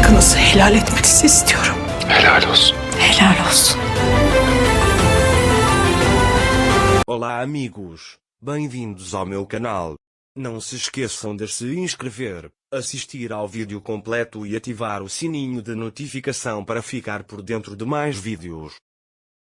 Hakkınızı helal etmenizi istiyorum. Helal olsun. Helal olsun. Olá amigos, bem-vindos ao meu canal. Não se esqueçam de se inscrever, assistir ao vídeo completo e ativar o sininho de notificação para ficar por dentro de mais vídeos.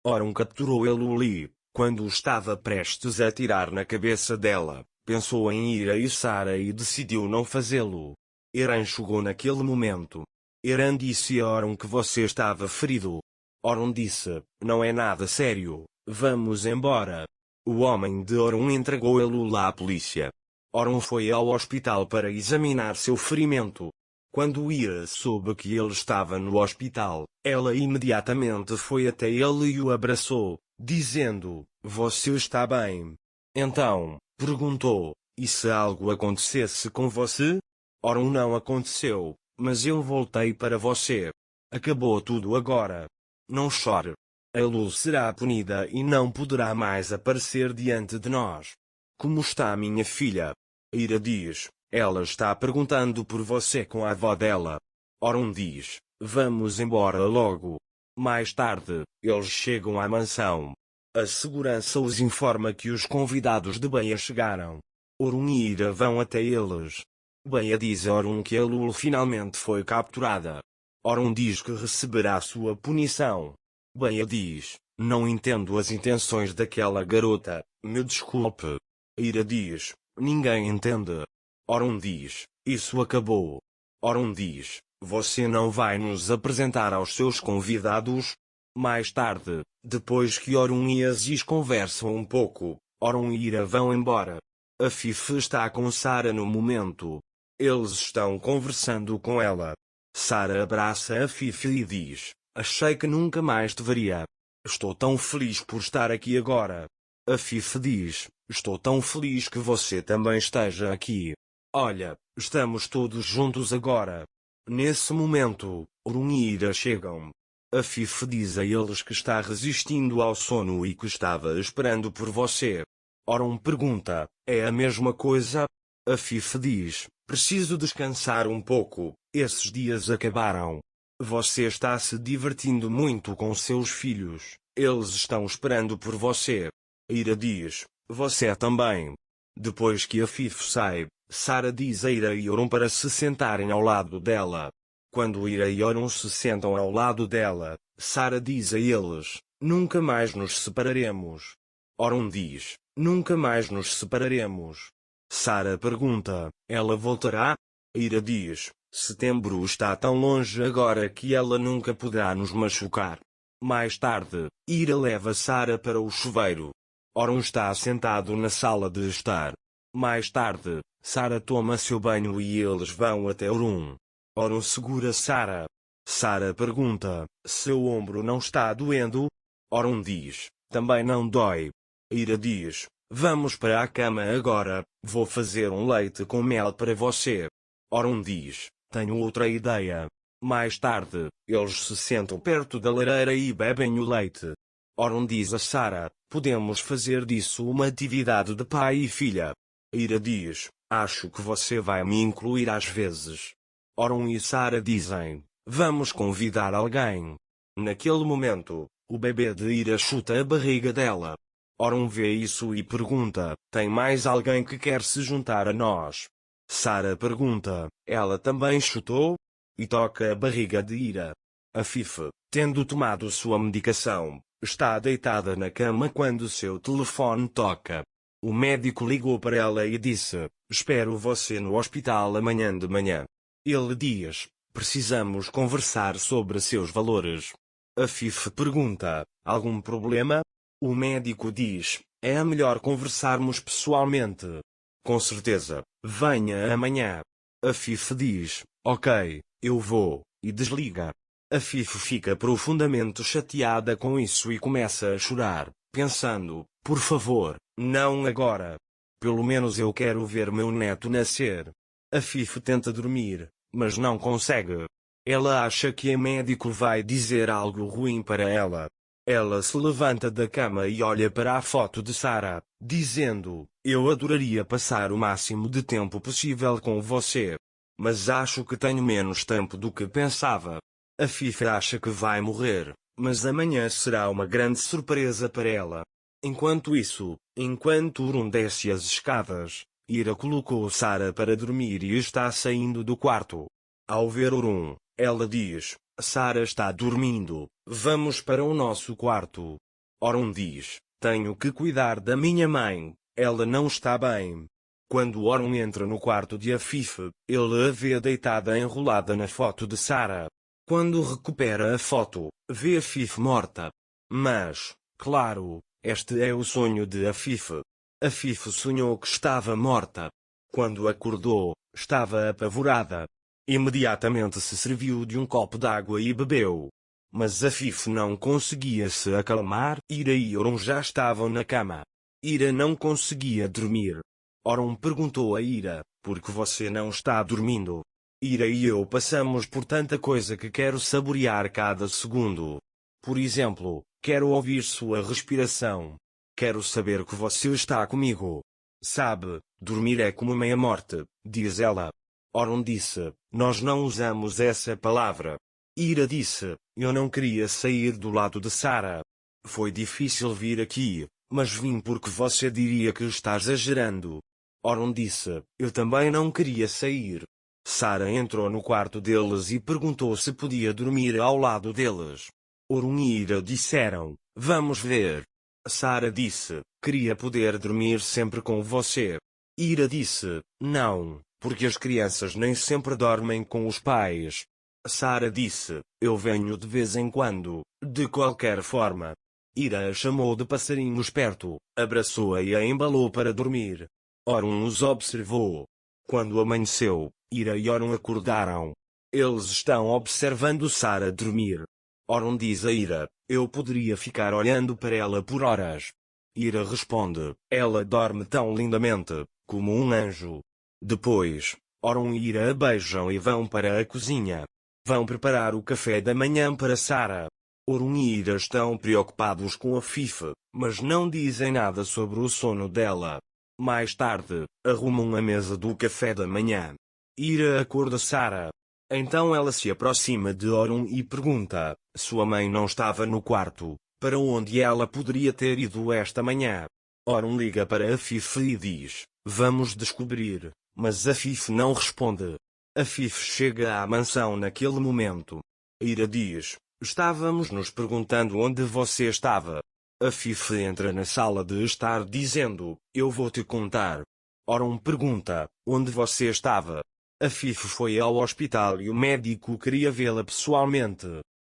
Orun capturou Eluli, quando estava prestes a atirar na cabeça dela, pensou em Ira e Sara e decidiu não fazê-lo. Eren chegou naquele momento. Eren disse a Orun que você estava ferido. Orun disse, não é nada sério, vamos embora. O homem de Orun entregou Elul à polícia. Orun foi ao hospital para examinar seu ferimento. Quando Ira soube que ele estava no hospital, ela imediatamente foi até ele e o abraçou, dizendo, você está bem? Então, perguntou, e se algo acontecesse com você? Orun não aconteceu, mas eu voltei para você. Acabou tudo agora. Não chore. Elul será punida e não poderá mais aparecer diante de nós. Como está minha filha? Ira diz, ela está perguntando por você com a avó dela. Orun diz, vamos embora logo. Mais tarde, eles chegam à mansão. A segurança os informa que os convidados de Beia chegaram. Orun e Ira vão até eles. Beia diz a Orun que Elul finalmente foi capturada. Orun diz que receberá sua punição. Beia diz, não entendo as intenções daquela garota, me desculpe. Ira diz, ninguém entende. Orun diz, isso acabou. Orun diz, você não vai nos apresentar aos seus convidados? Mais tarde, depois que Orun e Aziz conversam um pouco, Orun e Ira vão embora. Afif está com Sara no momento. Eles estão conversando com ela. Sara abraça Afif e diz, achei que nunca mais te veria. Estou tão feliz por estar aqui agora. Afif diz, estou tão feliz que você também esteja aqui. Olha, estamos todos juntos agora. Nesse momento, Orun e Ira chegam. Afif diz a eles que está resistindo ao sono e que estava esperando por você. Orun pergunta, é a mesma coisa? Afif diz, preciso descansar um pouco, esses dias acabaram. Você está se divertindo muito com seus filhos, eles estão esperando por você. Ira diz, você também. Depois que Afif sai, Sara diz a Ira e Orun para se sentarem ao lado dela. Quando Ira e Orun se sentam ao lado dela, Sara diz a eles, nunca mais nos separaremos. Orun diz, nunca mais nos separaremos. Sara pergunta, ela voltará? Ira diz, setembro está tão longe agora que ela nunca poderá nos machucar. Mais tarde, Ira leva Sara para o chuveiro. Orun está sentado na sala de estar. Mais tarde, Sara toma seu banho e eles vão até Orun. Orun segura Sara. Sara pergunta, seu ombro não está doendo? Orun diz, também não dói. Ira diz, vamos para a cama agora, vou fazer um leite com mel para você. Orun diz, tenho outra ideia. Mais tarde, eles se sentam perto da lareira e bebem o leite. Orun diz a Sara, podemos fazer disso uma atividade de pai e filha. Ira diz, acho que você vai me incluir às vezes. Orun e Sara dizem, vamos convidar alguém. Naquele momento, o bebê de Ira chuta a barriga dela. Orun vê isso e pergunta, tem mais alguém que quer se juntar a nós? Sara pergunta, ela também chutou? E toca a barriga de Ira. Afif, tendo tomado sua medicação, está deitada na cama quando seu telefone toca. O médico ligou para ela e disse, espero você no hospital amanhã de manhã. Ele diz, precisamos conversar sobre seus valores. Afif pergunta, algum problema? O médico diz, é melhor conversarmos pessoalmente. Com certeza, venha amanhã. Afif diz, ok, eu vou, e desliga. Afif fica profundamente chateada com isso e começa a chorar, pensando, por favor, não agora. Pelo menos eu quero ver meu neto nascer. Afif tenta dormir, mas não consegue. Ela acha que o médico vai dizer algo ruim para ela. Ela se levanta da cama e olha para a foto de Sara, dizendo, eu adoraria passar o máximo de tempo possível com você. mas acho que tenho menos tempo do que pensava. A Fifa acha que vai morrer, mas amanhã será uma grande surpresa para ela. Enquanto isso, enquanto Orun desce as escadas, Ira colocou Sarah para dormir e está saindo do quarto. Ao ver Orun, ela diz: Sarah está dormindo, vamos para o nosso quarto. Orun diz: tenho que cuidar da minha mãe, ela não está bem. Quando Orun entra no quarto de Afif, ele a vê deitada enrolada na foto de Sarah. Quando recupera a foto, vê Afif morta. Mas, claro, este é o sonho de Afif. Afif sonhou que estava morta. Quando acordou, estava apavorada. Imediatamente se serviu de um copo d'água e bebeu. Mas Afif não conseguia se acalmar. Ira e Orun já estavam na cama. Ira não conseguia dormir. Orun perguntou a Ira: por que você não está dormindo? Ira e eu passamos por tanta coisa que quero saborear cada segundo. Por exemplo, quero ouvir sua respiração. Quero saber que você está comigo. Sabe, dormir é como meia-morte, diz ela. Orun disse: nós não usamos essa palavra. Ira disse: eu não queria sair do lado de Sarah. Foi difícil vir aqui, mas vim porque você diria que está exagerando. Orun disse: eu também não queria sair. Sarah entrou no quarto deles e perguntou se podia dormir ao lado deles. Orun e Ira disseram: vamos ver. Sarah disse: queria poder dormir sempre com você. Ira disse: não, porque as crianças nem sempre dormem com os pais. Sarah disse: eu venho de vez em quando, de qualquer forma. Ira a chamou de passarinho esperto, abraçou-a e a embalou para dormir. Orun os observou. Quando amanheceu, Ira e Orun acordaram. Eles estão observando Sarah dormir. Orun diz a Ira: eu poderia ficar olhando para ela por horas. Ira responde: ela dorme tão lindamente, como um anjo. Depois, Orun e Ira a beijam e vão para a cozinha. Vão preparar o café da manhã para Sarah. Orun e Ira estão preocupados com a Fifa, mas não dizem nada sobre o sono dela. Mais tarde, arrumam a mesa do café da manhã. Ira acorda Sarah. Então ela se aproxima de Orun e pergunta: sua mãe não estava no quarto, para onde ela poderia ter ido esta manhã? Orun liga para Afif e diz: vamos descobrir, mas Afif não responde. Afif chega à mansão naquele momento. Ira diz: estávamos nos perguntando onde você estava. Afif entra na sala de estar dizendo: eu vou te contar. Orun pergunta: onde você estava? Afif foi ao hospital e o médico queria vê-la pessoalmente.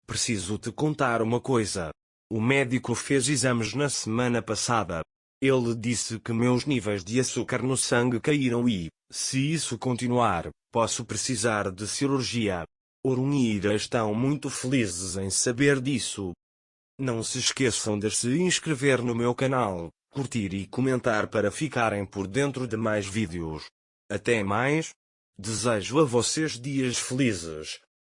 Preciso te contar uma coisa. O médico fez exames na semana passada. Ele disse que meus níveis de açúcar no sangue caíram e, se isso continuar, posso precisar de cirurgia. Orun e Ira estão muito felizes em saber disso. Não se esqueçam de se inscrever no meu canal, curtir e comentar para ficarem por dentro de mais vídeos. Até mais! Desejo a vocês dias felizes.